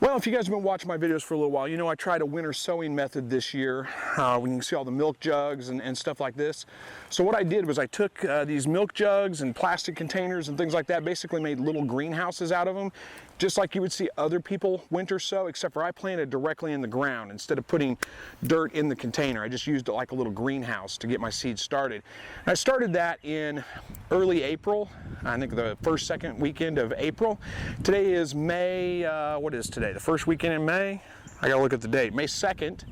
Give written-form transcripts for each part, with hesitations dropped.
Well, if you guys have been watching my videos for a little while, you know I tried a winter sowing method this year. When you can see all the milk jugs and stuff like this. So what I did was I took these milk jugs and plastic containers and things like that, basically made little greenhouses out of them, just like you would see other people winter sow, except for I planted directly in the ground. Instead of putting dirt in the container, I just used it like a little greenhouse to get my seeds started. And I started that in early April, I think the first, second weekend of April. Today is May, what is today? The first weekend in May? I gotta look at the date, May 2nd.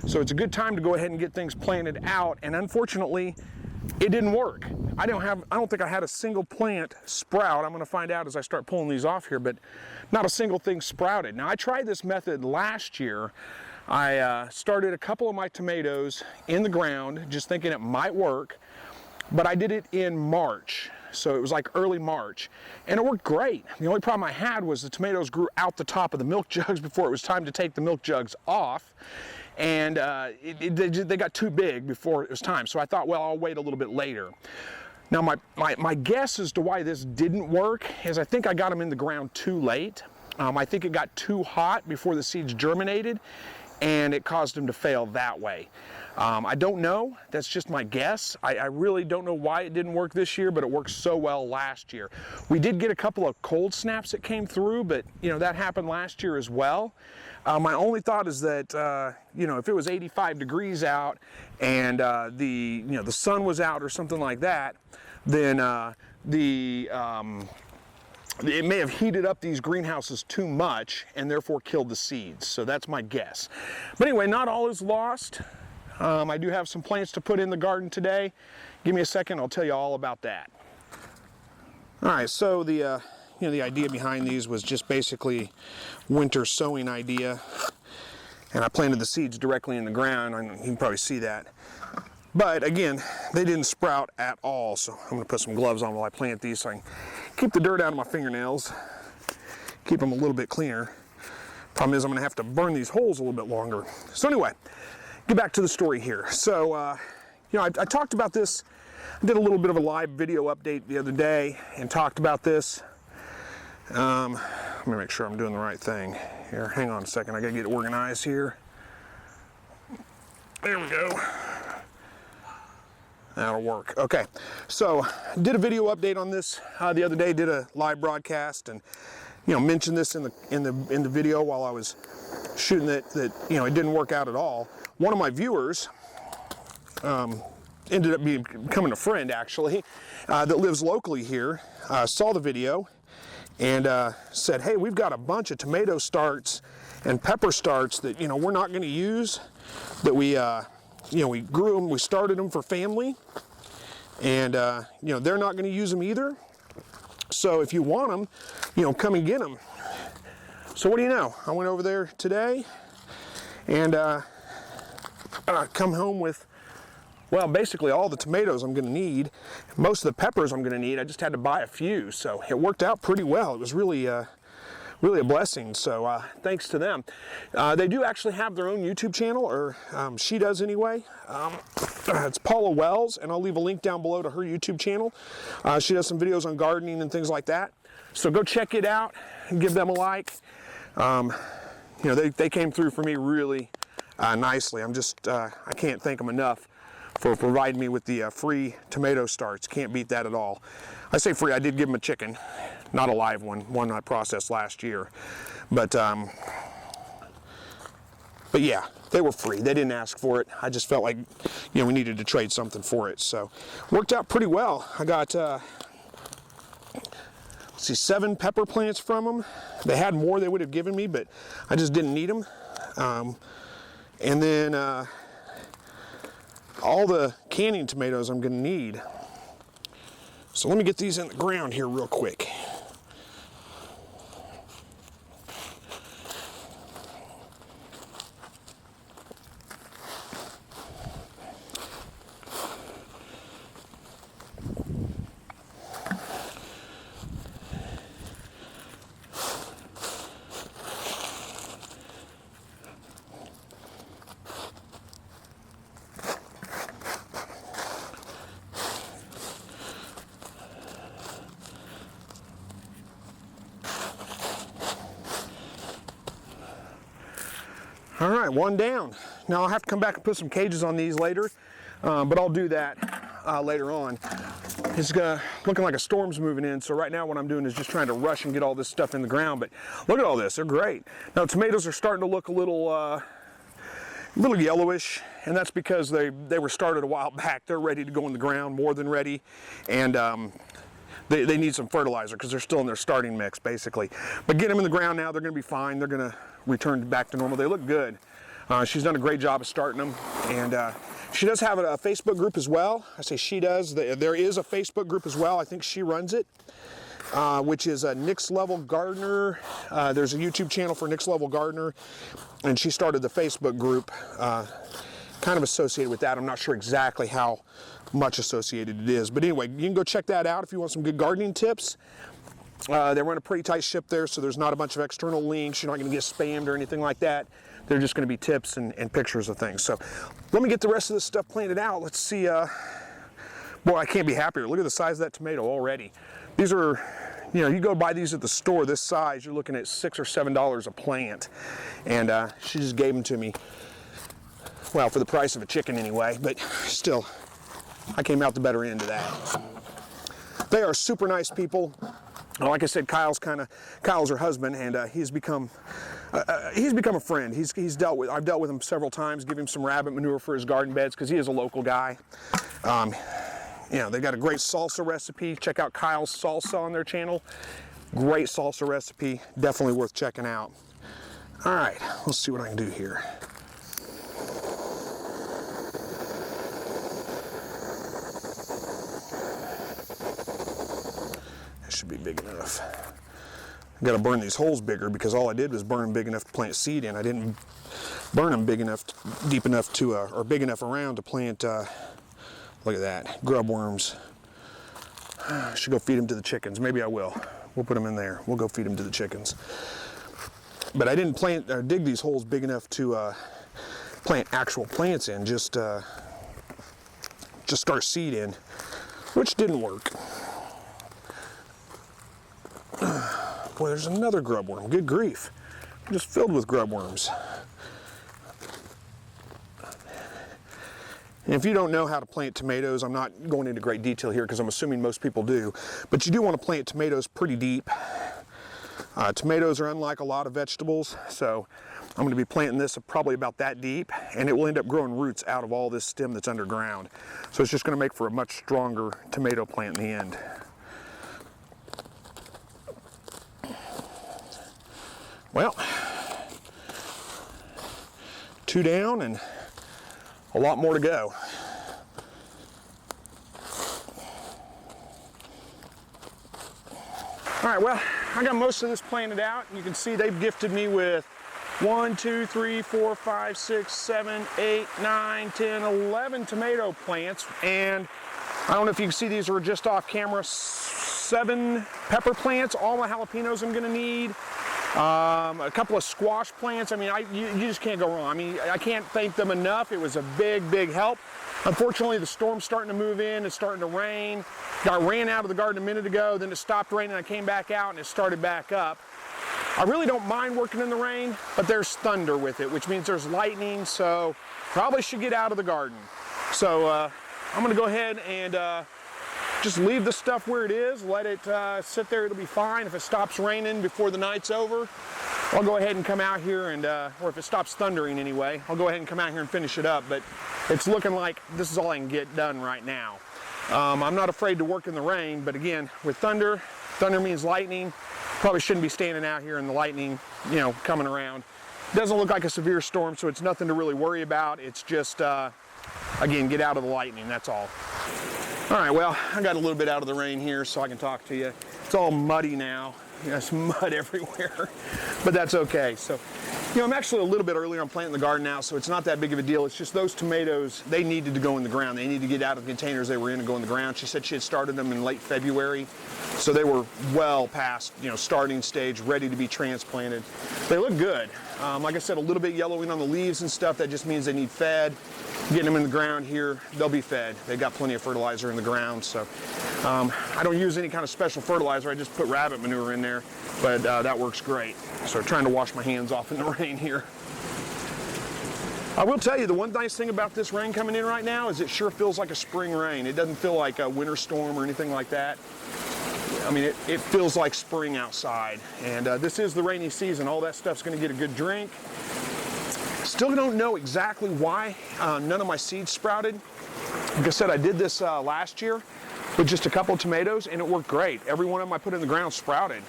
So it's a good time to go ahead and get things planted out, and unfortunately, it didn't work. I don't think I had a single plant sprout. I'm gonna find out as I start pulling these off here, but not a single thing sprouted. Now I tried this method last year. I started a couple of my tomatoes in the ground, just thinking it might work, but I did it in March. So it was like early March, and it worked great. The only problem I had was the tomatoes grew out the top of the milk jugs before it was time to take the milk jugs off, and they got too big before it was time. So I thought, well, I'll wait a little bit later. Now my guess as to why this didn't work is I think I got them in the ground too late. I think it got too hot before the seeds germinated, and it caused them to fail that way. I don't know, that's just my guess. I really don't know why it didn't work this year, but it worked so well last year. We did get a couple of cold snaps that came through, but you know, that happened last year as well. My only thought is that, you know, if it was 85 degrees out and the sun was out or something like that, then it may have heated up these greenhouses too much and therefore killed the seeds. So that's my guess. But anyway, not all is lost. I do have some plants to put in the garden today. Give me a second, I'll tell you all about that. All right, so the idea behind these was just basically winter sowing idea. And I planted the seeds directly in the ground. You can probably see that. But again, they didn't sprout at all. So I'm gonna put some gloves on while I plant these so I can keep the dirt out of my fingernails, keep them a little bit cleaner. Problem is I'm gonna have to burn these holes a little bit longer. So anyway, get back to the story here. So, you know, I talked about this. I did a little bit of a live video update the other day and talked about this. Let me make sure I'm doing the right thing here. Hang on a second, I gotta get organized here. There we go. That'll work. Okay, so did a video update on this the other day. Did a live broadcast, and you know, mentioned this in the video while I was shooting that you know, it didn't work out at all. One of my viewers ended up becoming a friend actually that lives locally here. Saw the video and said, "Hey, we've got a bunch of tomato starts and pepper starts that, you know, we're not going to use. That we you know, we grew them, we started them for family, and you know, they're not going to use them either. So if you want them, you know, come and get them." So what do you know? I went over there today and come home with, well, basically all the tomatoes I'm going to need. Most of the peppers I'm going to need. I just had to buy a few, so it worked out pretty well. It was really really a blessing, so thanks to them. They do actually have their own YouTube channel, or she does anyway. It's Paula Wells, and I'll leave a link down below to her YouTube channel. She does some videos on gardening and things like that. So go check it out and give them a like. You know, they came through for me really nicely. I'm just, I can't thank them enough for providing me with the free tomato starts. Can't beat that at all. I say free, I did give them a chicken, not a live one I processed last year. But yeah, they were free. They didn't ask for it. I just felt like, you know, we needed to trade something for it. So worked out pretty well. I got, let's see, 7 pepper plants from them. They had more they would have given me, but I just didn't need them. And then all the canning tomatoes I'm going to need. So let me get these in the ground here real quick. All right, one down. Now I'll have to come back and put some cages on these later, but I'll do that later on. It's looking like a storm's moving in, so right now what I'm doing is just trying to rush and get all this stuff in the ground, but look at all this, they're great. Now tomatoes are starting to look a little yellowish, and that's because they were started a while back. They're ready to go in the ground, more than ready, and they need some fertilizer because they're still in their starting mix, basically. But get them in the ground now, they're going to be fine. They're going to return back to normal. They look good. She's done a great job of starting them, and she does have a Facebook group as well. I say she does. There is a Facebook group as well. I think she runs it, which is Next Level Gardener. There's a YouTube channel for Next Level Gardener, and she started the Facebook group kind of associated with that. I'm not sure exactly how much associated it is, but anyway, you can go check that out if you want some good gardening tips. They run a pretty tight ship there, so there's not a bunch of external links. You're not going to get spammed or anything like that. They're just going to be tips and pictures of things. So let me get the rest of this stuff planted out. Let's see. Boy, I can't be happier. Look at the size of that tomato already. These are, you know, you go buy these at the store this size, you're looking at $6 or $7 a plant. And she just gave them to me, well, for the price of a chicken anyway, but still, I came out the better end of that. They are super nice people. Like I said, Kyle's her husband, and he's become a friend. I've dealt with him several times, give him some rabbit manure for his garden beds because he is a local guy. You know, they got a great salsa recipe. Check out Kyle's Salsa on their channel. Great salsa recipe, definitely worth checking out. All right, let's see what I can do here. Should be big enough. I've got to burn these holes bigger because all I did was burn them big enough to plant seed in. I didn't burn them big enough, deep enough to, or big enough around to plant, look at that, grub worms. I should go feed them to the chickens. Maybe I will. We'll put them in there. We'll go feed them to the chickens. But I didn't plant or dig these holes big enough to plant actual plants in, just start seed in, which didn't work. Boy, there's another grub worm. Good grief. I'm just filled with grub worms. And if you don't know how to plant tomatoes, I'm not going into great detail here because I'm assuming most people do, but you do want to plant tomatoes pretty deep. Tomatoes are unlike a lot of vegetables, so I'm going to be planting this probably about that deep, and it will end up growing roots out of all this stem that's underground. So it's just going to make for a much stronger tomato plant in the end. Well, 2 down and a lot more to go. All right, well, I got most of this planted out. You can see they've gifted me with 1, 2, 3, 4, 5, 6, 7, 8, 9, 10, 11 tomato plants. And I don't know if you can see, these are just off camera, 7 pepper plants, all my jalapenos I'm gonna need. A couple of squash plants. I mean, you just can't go wrong. I mean, I can't thank them enough. It was a big, big help. Unfortunately, the storm's starting to move in. It's starting to rain. I ran out of the garden a minute ago, then it stopped raining. I came back out and it started back up. I really don't mind working in the rain, but there's thunder with it, which means there's lightning, so probably should get out of the garden. So I'm gonna go ahead and just leave the stuff where it is, let it sit there, it'll be fine. If it stops raining before the night's over, I'll go ahead and come out here and, or if it stops thundering anyway, I'll go ahead and come out here and finish it up. But it's looking like this is all I can get done right now. I'm not afraid to work in the rain, but again, with thunder means lightning. Probably shouldn't be standing out here in the lightning, you know, coming around. Doesn't look like a severe storm, so it's nothing to really worry about. It's just, again, get out of the lightning, that's all. All right, well, I got a little bit out of the rain here so I can talk to you. It's all muddy now. There's mud everywhere, but that's okay. So, you know, I'm actually a little bit earlier. I'm planting the garden now, so it's not that big of a deal. It's just those tomatoes, they needed to go in the ground. They needed to get out of the containers they were in and go in the ground. She said she had started them in late February, so they were well past, you know, starting stage, ready to be transplanted. They look good. Like I said, a little bit yellowing on the leaves and stuff. That just means they need fed. Getting them in the ground here, they'll be fed. They got plenty of fertilizer in the ground, so I don't use any kind of special fertilizer. I just put rabbit manure in there, but that works great. So trying to wash my hands off in the rain here. I will tell you, the one nice thing about this rain coming in right now is it sure feels like a spring rain. It doesn't feel like a winter storm or anything like that. I mean, it feels like spring outside. And this is the rainy season. All that stuff's going to get a good drink. Still don't know exactly why none of my seeds sprouted. Like I said, I did this last year with just a couple of tomatoes, and it worked great. Every one of them I put in the ground sprouted.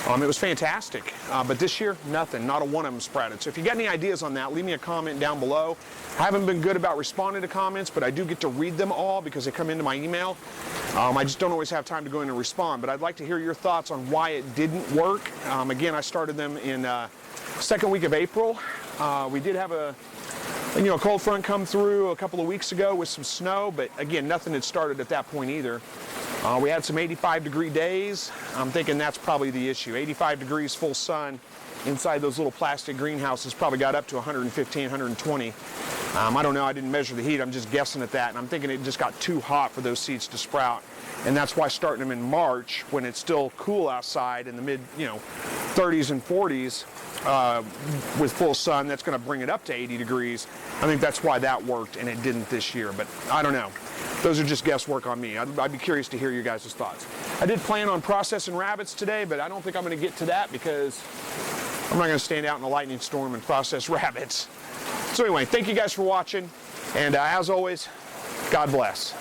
It was fantastic, but this year, nothing, not a one of them sprouted. So if you got any ideas on that, leave me a comment down below. I haven't been good about responding to comments, but I do get to read them all because they come into my email. I just don't always have time to go in and respond, but I'd like to hear your thoughts on why it didn't work. Again, I started them in second week of April. We did have a cold front come through a couple of weeks ago with some snow, but again, nothing had started at that point either. We had some 85-degree days. I'm thinking that's probably the issue. 85 degrees full sun inside those little plastic greenhouses probably got up to 115, 120. I don't know, I didn't measure the heat, I'm just guessing at that, and I'm thinking it just got too hot for those seeds to sprout. And that's why starting them in March, when it's still cool outside in the mid, 30s and 40s, with full sun, that's going to bring it up to 80 degrees. I think that's why that worked and it didn't this year, but I don't know. Those are just guesswork on me. I'd be curious to hear your guys' thoughts. I did plan on processing rabbits today, but I don't think I'm going to get to that because I'm not going to stand out in a lightning storm and process rabbits. So anyway, thank you guys for watching, and as always, God bless.